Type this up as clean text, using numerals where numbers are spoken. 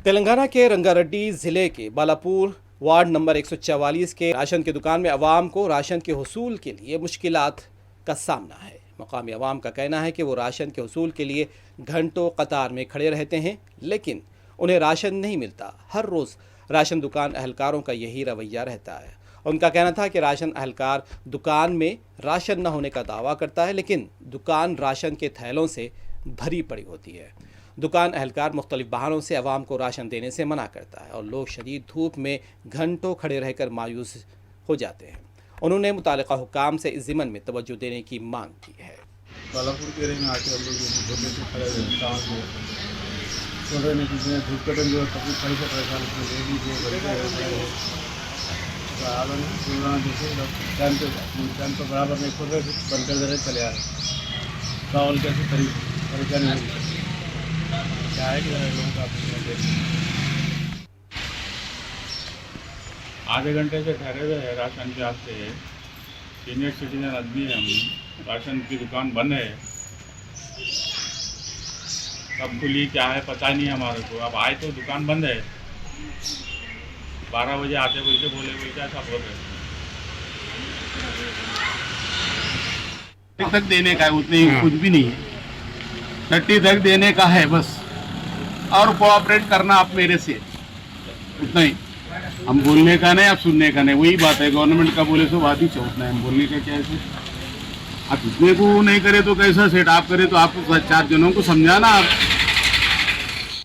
तेलंगाना के रंगारेड्डी ज़िले के बालापुर वार्ड नंबर 144 के राशन की दुकान में अवाम को राशन के हुसूल के लिए मुश्किलात का सामना है। मकामी अवाम का कहना है कि वो राशन के हुसूल के लिए घंटों कतार में खड़े रहते हैं, लेकिन उन्हें राशन नहीं मिलता। हर रोज़ राशन दुकान अहलकारों का यही रवैया रहता है। उनका कहना था कि राशन अहलकार दुकान में राशन न होने का दावा करता है, लेकिन दुकान राशन के थैलों से भरी पड़ी होती है। दुकान अहलकार मुख्तलिफ बहानों से अवाम को राशन देने से मना करता है और लोग शदीद धूप में घंटों खड़े रहकर मायूस हो जाते हैं। उन्होंने मुतालिका हुक्काम से इस ज़िमन में तवज्जो देने की मांग की है। बालापुर के एरिया में आके हम लोग छोटे से खड़े हुए शाम को सुन रहे हैं कि धूप कटन जो तकलीफ खड़ी से परेशान उसमें ले लीजिए टाइम तो बराबर नहीं खोल रहे बंद कर दे रहे चले आ रहे चावल कैसे परेशानी होगी क्या है कि लोगों का आधे घंटे से ठहरे हुए हैं राशन के वास्ते। सीनियर सिटीजन आदमी है हम, राशन की दुकान बंद है, कब खुली क्या है पता नहीं हमारे को। अब आए तो दुकान बंद है, 12 बजे आते बोल के ऐसा बोल रहे तक देने का है, उतने ही कुछ भी नहीं है, 30 तक देने का है बस, और कोऑपरेट करना आप मेरे से उतना ही। हम बोलने का नहीं, आप सुनने का नहीं, वही बात है। गवर्नमेंट का बोले सो बात ही उतना है, हम बोलने का क्या है। आप इतने को नहीं करे तो कैसा सेट, आप करे तो आप 4 जनों को समझाना। आप